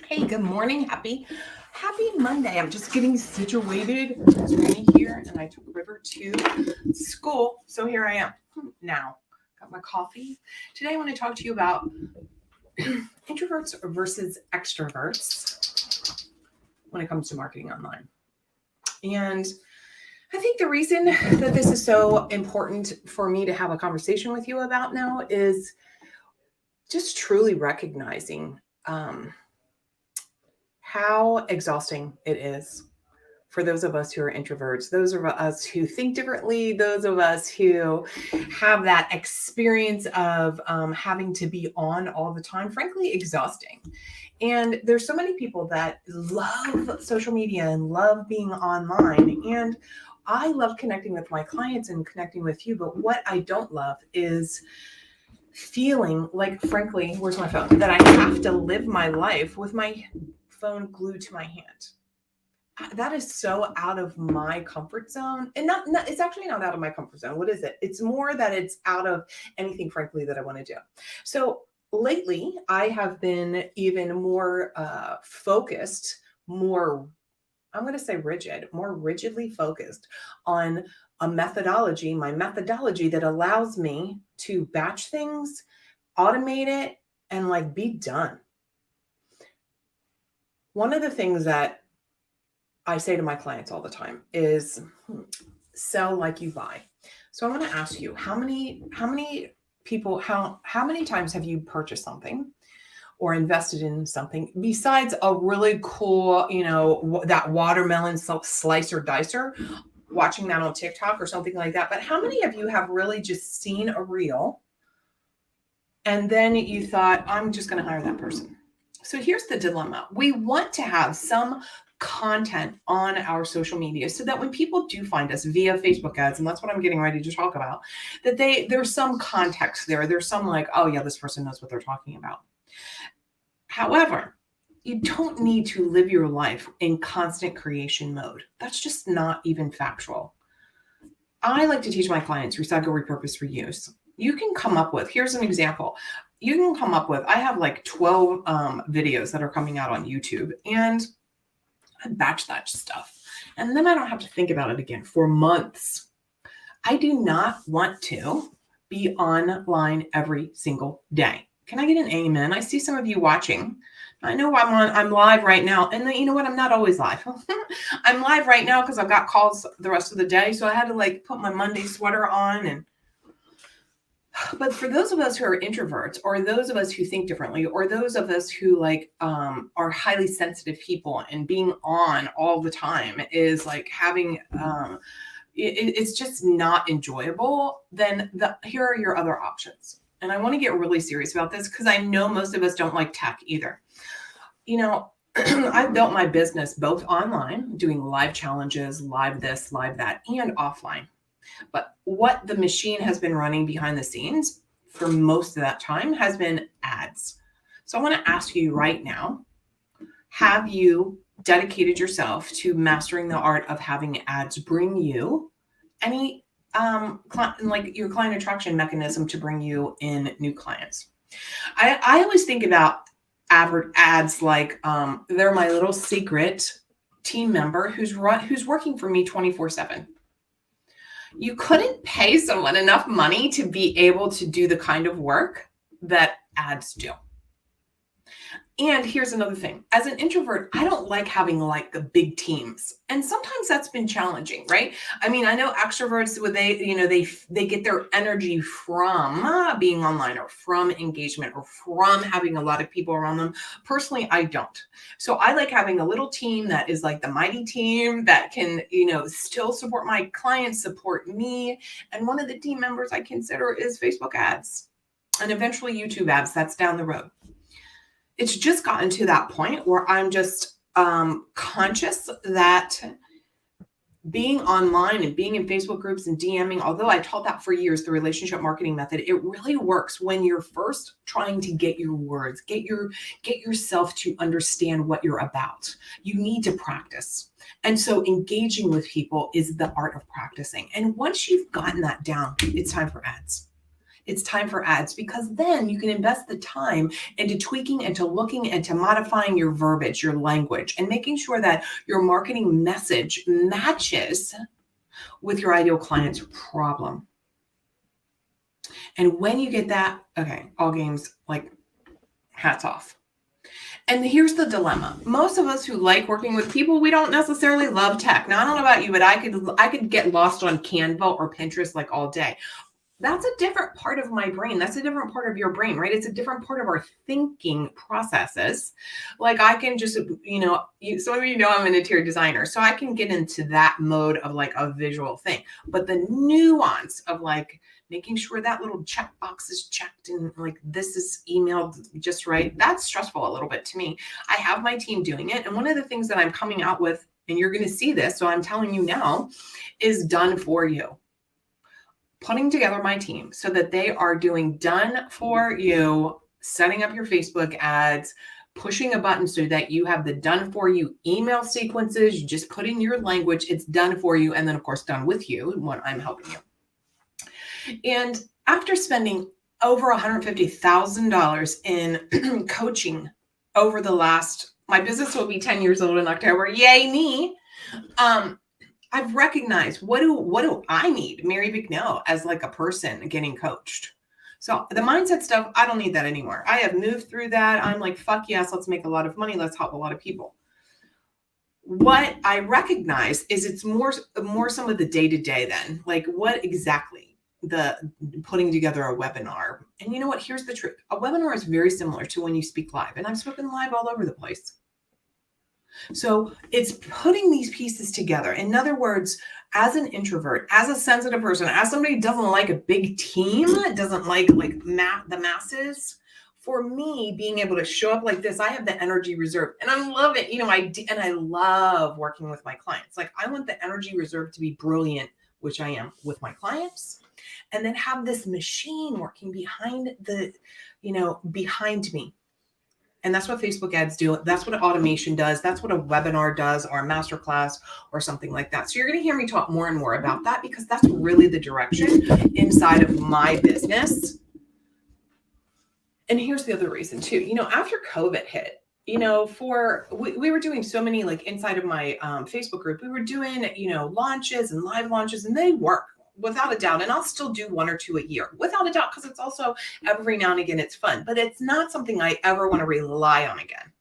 Hey, good morning. Happy Monday. I'm just getting situated. It's rainy here and I took River to school. So here I am now. Got my coffee. Today I want to talk to you about introverts versus extroverts when it comes to marketing online. And I think the reason that this is so important for me to have a conversation with you about now is just truly recognizing how exhausting it is for those of us who are introverts, those of us who think differently, those of us who have that experience of having to be on all the time, frankly, exhausting. And there's so many people that love social media and love being online. And I love connecting with my clients and connecting with you. But what I don't love is feeling like, frankly, where's my phone? That I have to live my life with my phone glued to my hand. That is so out of my comfort zone. And not it's actually not out of my comfort zone. What is it? It's more that it's out of anything, frankly, that I want to do. So lately, I have been even more focused, more, I'm going to say rigid, more rigidly focused on a methodology, my methodology that allows me to batch things, automate it, and like be done. One of the things that I say to my clients all the time is sell like you buy. So I want to ask you, how many people how many times have you purchased something or invested in something besides a really cool, that watermelon slicer dicer, watching that on TikTok or something like that. But how many of you have really just seen a reel and then you thought, I'm just going to hire that person? So here's the dilemma. We want to have some content on our social media so that when people do find us via Facebook ads, and that's what I'm getting ready to talk about, that there's some context there. There's some like, oh yeah, this person knows what they're talking about. However, you don't need to live your life in constant creation mode. That's just not even factual. I like to teach my clients recycle, repurpose, reuse. You can come up with, here's an example. You can come up with, I have like 12 videos that are coming out on YouTube, and I batch that stuff. And then I don't have to think about it again for months. I do not want to be online every single day. Can I get an amen? I see some of you watching. I know I'm live right now. And then, you know what? I'm not always live. I'm live right now because I've got calls the rest of the day. So I had to like put my Monday sweater on. But for those of us who are introverts, or those of us who think differently, or those of us who are highly sensitive people, and being on all the time is like having it's just not enjoyable, then here are your other options. And I want to get really serious about this because I know most of us don't like tech either. I've built my business both online, doing live challenges, live this, live that, and offline. But what the machine has been running behind the scenes for most of that time has been ads. So I want to ask you right now, have you dedicated yourself to mastering the art of having ads bring you any like your client attraction mechanism to bring you in new clients? I always think about ads like they're my little secret team member who's working for me 24/7. You couldn't pay someone enough money to be able to do the kind of work that ads do. And here's another thing. As an introvert, I don't like having like the big teams. And sometimes that's been challenging, right? I mean, I know extroverts, they get their energy from being online, or from engagement, or from having a lot of people around them. Personally, I don't. So I like having a little team that is like the mighty team that can, still support my clients, support me. And one of the team members I consider is Facebook ads, and eventually YouTube ads. That's down the road. It's just gotten to that point where I'm just conscious that being online and being in Facebook groups and DMing, although I taught that for years, the relationship marketing method, it really works when you're first trying to get your words, get yourself to understand what you're about. You need to practice. And so engaging with people is the art of practicing. And once you've gotten that down, it's time for ads. it's time for ads, because then you can invest the time into tweaking, into looking, into modifying your verbiage, your language, and making sure that your marketing message matches with your ideal client's problem. And when you get that, okay, all games, like, hats off. And here's the dilemma. Most of us who like working with people, we don't necessarily love tech. Now, I don't know about you, but I could get lost on Canva or Pinterest like all day. That's a different part of my brain. That's a different part of your brain, right? It's a different part of our thinking processes. Like, I can just, some of you know I'm an interior designer, so I can get into that mode of like a visual thing. But the nuance of like making sure that little checkbox is checked and like this is emailed just right, that's stressful a little bit to me. I have my team doing it. And one of the things that I'm coming out with, and you're going to see this, so I'm telling you now, is done for you. Putting together my team so that they are doing done for you, setting up your Facebook ads, pushing a button so that you have the done for you email sequences. You just put in your language, it's done for you. And then of course, done with you when I'm helping you. And after spending over $150,000 in coaching over the last, my business will be 10 years old in October. Yay me. I've recognized what do I need, Mary Bicknell, as like a person getting coached. So the mindset stuff, I don't need that anymore. I have moved through that. I'm like, fuck yes, let's make a lot of money. Let's help a lot of people. What I recognize is it's more some of the day-to-day then. Like, what exactly the putting together a webinar. And you know what? Here's the truth. A webinar is very similar to when you speak live. And I've spoken live all over the place. So it's putting these pieces together. In other words, as an introvert, as a sensitive person, as somebody who doesn't like a big team, doesn't like the masses, for me, being able to show up like this, I have the energy reserve and I love it. I love working with my clients. Like, I want the energy reserve to be brilliant, which I am with my clients, and then have this machine working behind me. And that's what Facebook ads do. That's what automation does. That's what a webinar does, or a masterclass or something like that. So you're going to hear me talk more and more about that, because that's really the direction inside of my business. And here's the other reason too. After COVID hit, we were doing so many, like, inside of my Facebook group, we were doing, launches and live launches, and they work without a doubt. And I'll still do 1 or 2 a year without a doubt, because it's also every now and again, it's fun, but it's not something I ever want to rely on again.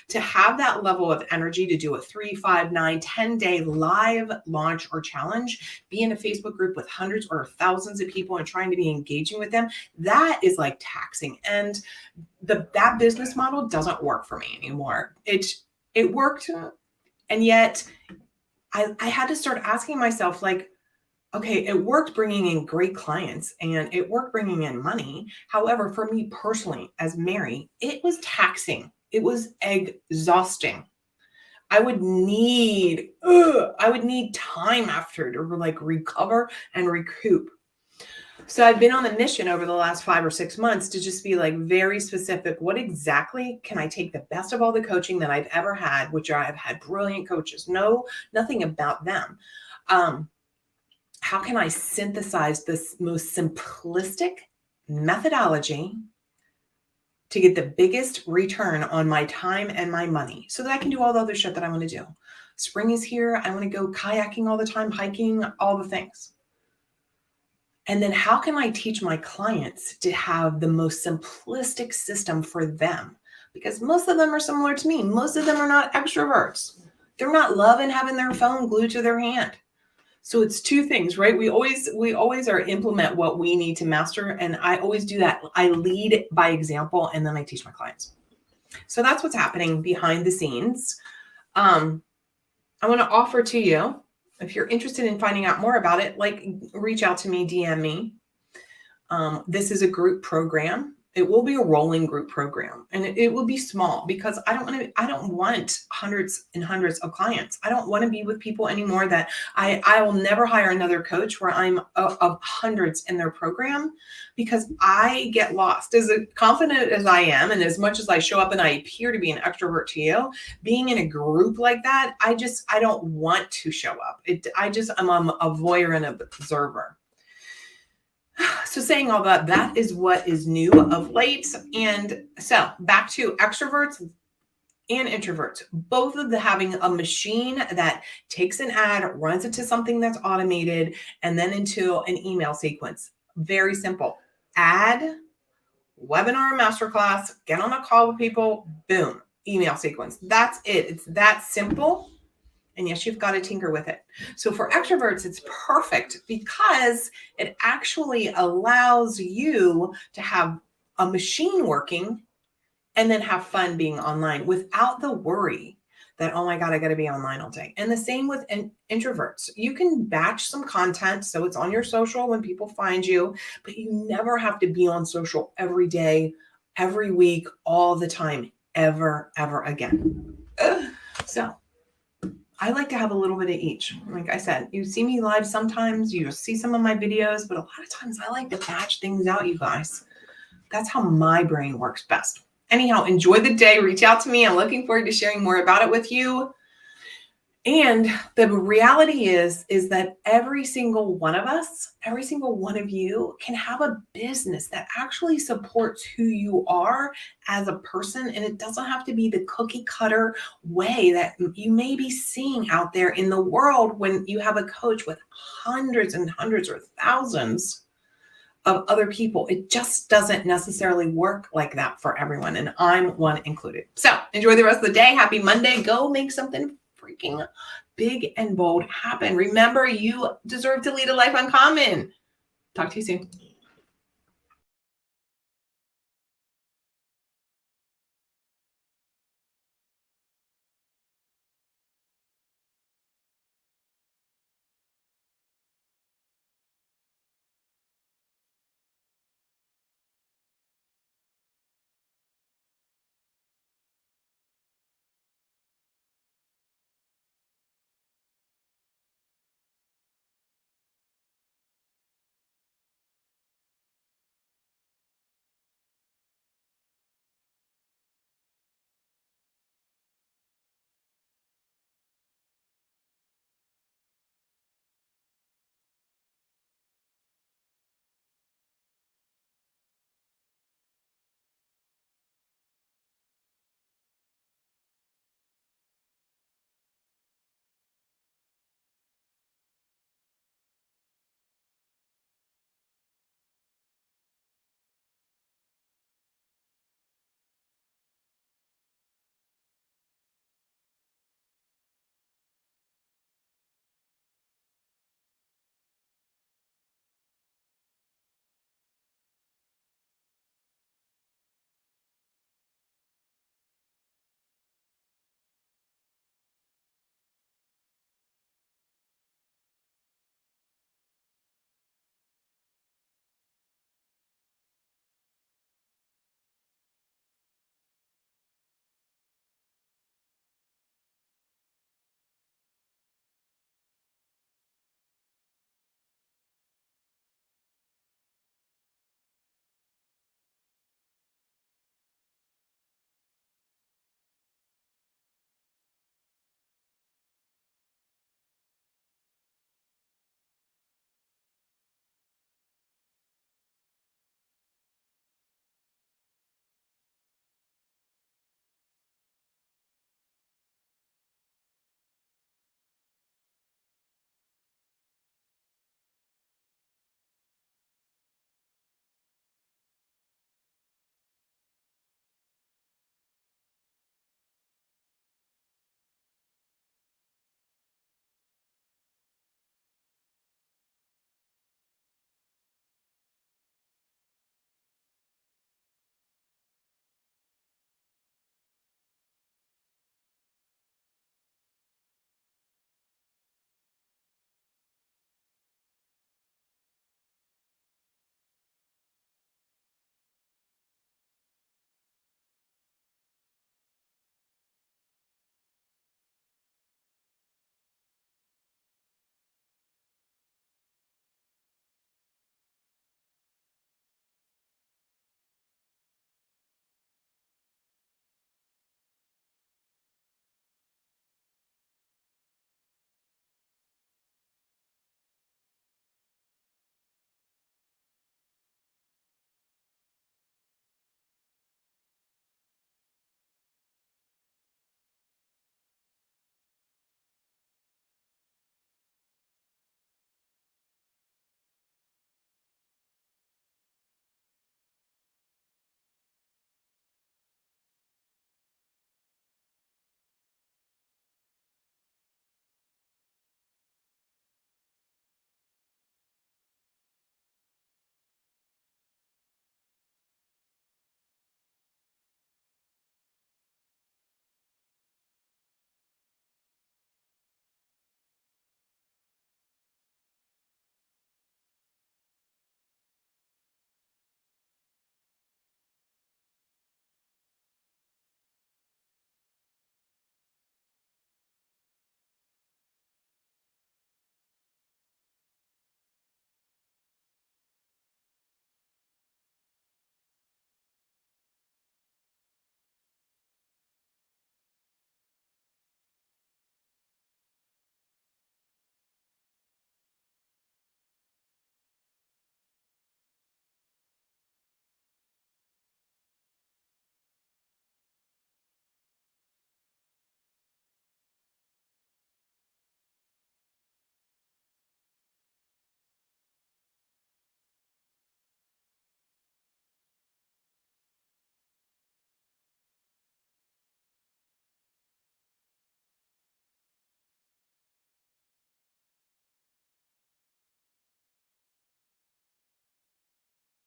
To have that level of energy to do a 3, 5, 9, 10-day live launch or challenge, be in a Facebook group with hundreds or thousands of people and trying to be engaging with them, that is like taxing. And that business model doesn't work for me anymore. It worked, and yet I had to start asking myself, like, okay, it worked bringing in great clients and it worked bringing in money. However, for me personally, as Mary, it was taxing. It was exhausting. I would need time after to like recover and recoup. So I've been on the mission over the last 5 or 6 months to just be like very specific. What exactly can I take the best of all the coaching that I've ever had, which I've had brilliant coaches, nothing about them. How can I synthesize this most simplistic methodology to get the biggest return on my time and my money, so that I can do all the other shit that I want to do? Spring is here. I want to go kayaking all the time, hiking, all the things. And then how can I teach my clients to have the most simplistic system for them? Because most of them are similar to me. Most of them are not extroverts. They're not loving having their phone glued to their hand. So it's 2 things, right? We always implement what we need to master. And I always do that. I lead by example, and then I teach my clients. So that's what's happening behind the scenes. I want to offer to you, if you're interested in finding out more about it, like, reach out to me, DM me. This is a group program. It will be a rolling group program, and it will be small, because I don't want hundreds and hundreds of clients. I don't want to be with people anymore that I will never hire another coach where I'm of hundreds in their program, because I get lost. As confident as I am, and as much as I show up and I appear to be an extrovert to you, being in a group like that, I don't want to show up. I'm a voyeur and observer. So saying all that, that is what is new of late. And so back to extroverts and introverts, both of the having a machine that takes an ad, runs it to something that's automated, and then into an email sequence. Very simple. Ad, webinar, masterclass, get on a call with people, boom, email sequence. That's it. It's that simple. And yes, you've got to tinker with it. So for extroverts, it's perfect because it actually allows you to have a machine working and then have fun being online without the worry that, oh my God, I got to be online all day. And the same with introverts. You can batch some content so it's on your social when people find you, but you never have to be on social every day, every week, all the time, ever again. So I like to have a little bit of each. Like I said, you see me live sometimes, you see some of my videos, but a lot of times I like to batch things out, you guys. That's how my brain works best. Anyhow, enjoy the day. Reach out to me. I'm looking forward to sharing more about it with you. And the reality is that every single one of us, every single one of you can have a business that actually supports who you are as a person. And it doesn't have to be the cookie cutter way that you may be seeing out there in the world when you have a coach with hundreds and hundreds or thousands of other people. It just doesn't necessarily work like that for everyone. And I'm one included. So enjoy the rest of the day. Happy Monday. Go make something freaking big and bold happen. Remember, you deserve to lead a life uncommon. Talk to you soon.